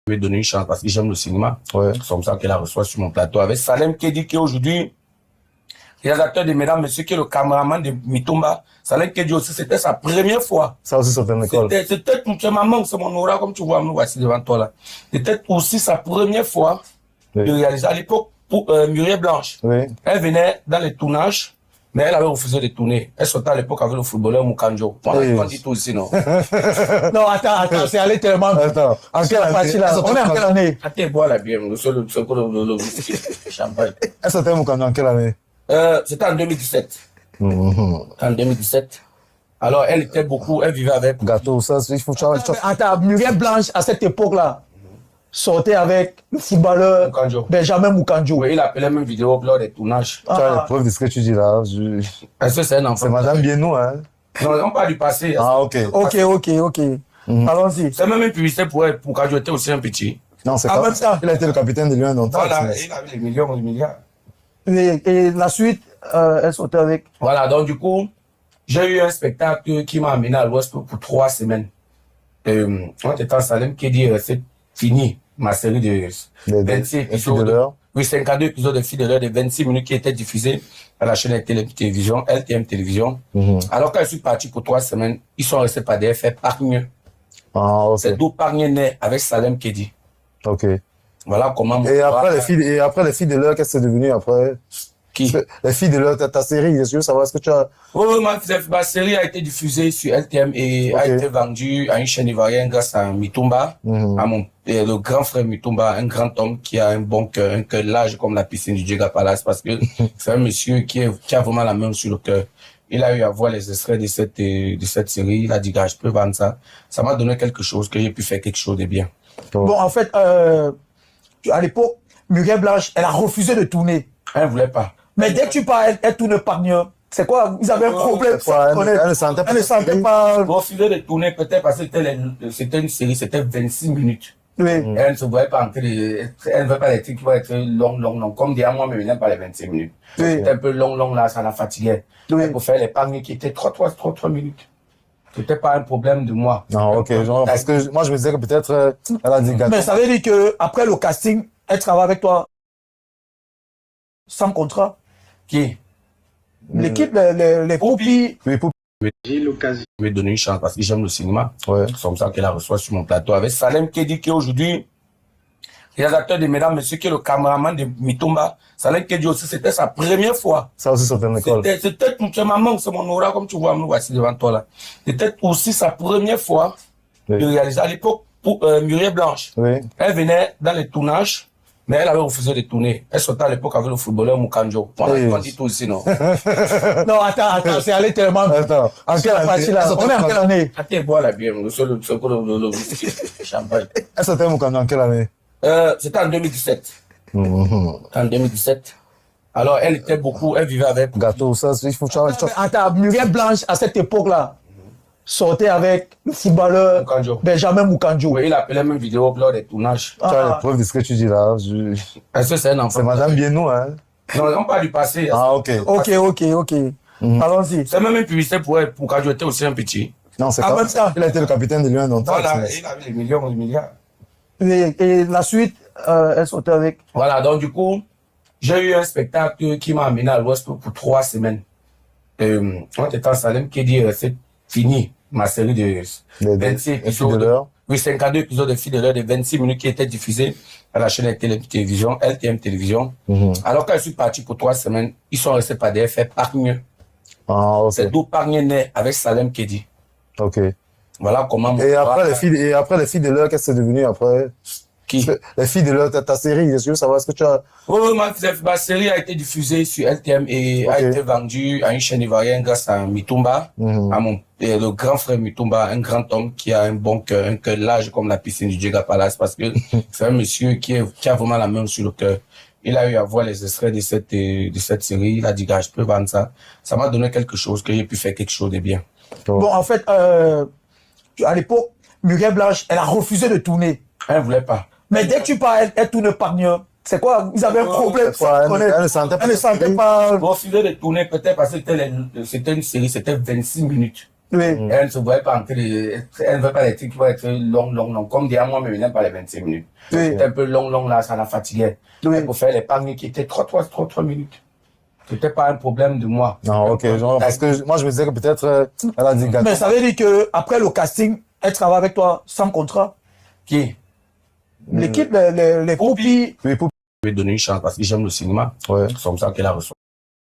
Je vais donner une chance parce que j'aime le cinéma. Ouais. C'est comme ça qu'elle la reçoit sur mon plateau avec Salem Kedi qui est aujourd'hui réalisateur de Mesdames, Messieurs, qui est le caméraman de Mitumba. Salem Kedi aussi, c'était sa première fois. Ça aussi, c'est une école. C'était maman, c'est mon aura, comme tu vois, nous voici devant toi là. C'était aussi sa première fois de réaliser. À l'époque, Muriel Blanche, elle venait dans les tournages, mais elle avait refusé de tourner. Elle sortait à l'époque avec le footballeur Mukanjo. On dit tout ici, non? Non, attends, c'est allé tellement. Attends, en quelle année? On est en quelle année? Attends, bois la bière, le champagne. Elle sortait Mukanjo en quelle année? C'était en 2017. En 2017. Alors, elle était beaucoup, elle vivait avec. Gâteau, ça, il faut que tu ailles. Attends, Muriel Blanche, à cette époque-là, sortait avec le footballeur Mukanjo. Benjamin Mukanjo. Oui, il appelait même vidéo lors des tournages. Tu as les preuves de ce que tu dis là. Est-ce que c'est un enfant? C'est Madame Bienou, hein? Non, on parle du passé. Ah, ok. Ok. Allons-y. C'est même une publicité pour elle, pour quand j'étais aussi un petit. Non, c'est Ah, pas même ça. Il a été le capitaine de Lyon longtemps. Voilà, il avait les millions, les milliards. Et la suite, elle sortait avec. Voilà, donc du coup, j'ai eu un spectacle qui m'a amené à l'Ouest pour 3 semaines. On était en Salem Kedi, c'est fini ma série de 26 épisodes. Oui, 52 épisodes de Filles de l'heure de 26 minutes qui étaient diffusés à la chaîne télévision, LTM Télévision. Alors quand je suis parti pour 3 semaines, ils sont restés par DFF Pargne. Ah, ok. C'est d'où Pargne naît avec Salem Kedi. Ok. Voilà comment. Et après, les filles de l'heure, qu'est-ce que c'est devenu après? Qui? Les filles de l'heure, ta série, je veux savoir, est-ce que tu as... Oui, ma série a été diffusée sur LTM et a été vendue à une chaîne ivoirienne grâce à Mitumba, à le grand frère Mitumba, un grand homme qui a un bon cœur, un cœur large comme la piscine du Djega Palace, parce que c'est un monsieur qui a vraiment la main sur le cœur. Il a eu à voir les extraits de cette série, il a dit, gars, je peux vendre ça. Ça m'a donné quelque chose, que j'ai pu faire quelque chose de bien. Bon, en fait, à l'époque, Muriel Blanche, elle a refusé de tourner. Elle ne voulait pas. Mais dès que tu parles, elle tourne Pargne. C'est quoi? Ils avaient un problème. Elle ne sentait pas. Refusé de tourner peut-être parce que c'était une série, c'était 26 minutes. Oui. Elle ne se voyait pas entrer, elle ne veut pas les trucs qui vont être long. Comme dire moi, mais je n'aime pas les 26 minutes. C'était un peu long là, ça la fatiguait. Pour faire les pagnes qui étaient 3 minutes. C'était pas un problème de moi. Non, ok, genre, parce que moi, je me disais que peut-être, elle a dit gâteau. Mais ça veut dire que après le casting, elle travaille avec toi sans contrat. Qui? L'équipe, les copies. J'ai l'occasion. Je vais donner une chance parce que j'aime le cinéma. Ouais. C'est comme ça qu'elle la reçoit sur mon plateau avec Salem Kedi qui est aujourd'hui réalisateur de Mesdames, Messieurs, qui est le caméraman de Mitumba. Salem Kedi aussi, c'était sa première fois. Ça aussi, c'est une école. C'était maman, c'est mon aura, comme tu vois, nous voici devant toi là. C'était aussi sa première fois de réaliser. À l'époque, Muriel Blanche, elle venait dans les tournages, mais elle avait refusé de tourner. Elle sortait à l'époque avec le footballeur Mukanjo. On dit tout ici, non? Non, attends, c'est allé tellement. Attends, en quelle année? On est en quelle année? Attends, bois la bière, le champagne. Elle sortait Mukanjo en quelle année? C'était en 2017. En 2017. Alors, elle était beaucoup, elle vivait avec. Gâteau, ça, il faut que tu ailles. Attends, Muriel Blanche, à cette époque-là, sortait avec le footballeur Benjamin Mukanjo. Oui, il appelait même vidéo lors des tournages. Tu as les preuves de ce que tu dis là. Est-ce que c'est un enfant? C'est Madame Bienou, hein? Non, on parle du passé. Ah, ok. Ok. Allons-y. C'est même une publicité pour elle, pour quand j'étais aussi un petit. Non, c'est pas ça. Il a été le capitaine de Lyon longtemps. Voilà, il avait les millions, les milliards. Et la suite, elle sortait avec. Voilà, donc du coup, j'ai eu un spectacle qui m'a amené à l'Ouest pour 3 semaines. On était en Salem Kedi, c'est fini ma série de 26 épisodes. Oui, 52 épisodes de Filles de l'heure de 26 minutes qui étaient diffusés à la chaîne télévision, LTM Télévision. Alors quand je suis parti pour 3 semaines, ils sont restés par DFF Pargne. Ah, ok. C'est d'où Pargne naît avec Salem Kedi. Ok. Voilà comment. Et après, les filles de l'heure, qu'est-ce que c'est devenu après? Qui? Les filles de l'heure, ta série, je veux savoir, est-ce que tu as... Oui, ma série a été diffusée sur LTM et a été vendue à une chaîne ivoirienne grâce à Mitumba, à le grand frère Mitumba, un grand homme qui a un bon cœur, un cœur large comme la piscine du Djega Palace, parce que c'est un monsieur qui a vraiment la main sur le cœur. Il a eu à voir les extraits de cette série, il a dit, gars, je peux vendre ça. Ça m'a donné quelque chose, que j'ai pu faire quelque chose de bien. Bon, en fait, à l'époque, Muriel Blanche, elle a refusé de tourner. Elle ne voulait pas. Mais dès que tu parles, elle tourne Pargne. C'est quoi? Ils avaient un problème. Elle ne sentait pas. Refusé de tourner peut-être parce que c'était une série, c'était 26 minutes. Oui. Elle ne se voyait pas entrer, elle ne veut pas les trucs qui vont être long. Comme dire, moi, mais n'aime pas les 25 minutes. Oui. C'était un peu long, là, ça la fatiguait. Oui. Pour faire les pagnes qui étaient 3 minutes. C'était pas un problème de moi. Non, ok, genre, parce que moi, je me disais que peut-être, elle a dit gâteau. Mais ça veut dire que après le casting, elle travaille avec toi sans contrat. Qui? L'équipe, les copies. Oui, pour... Je vais donner une chance parce que j'aime le cinéma. Ouais. C'est comme ça qu'elle a reçu.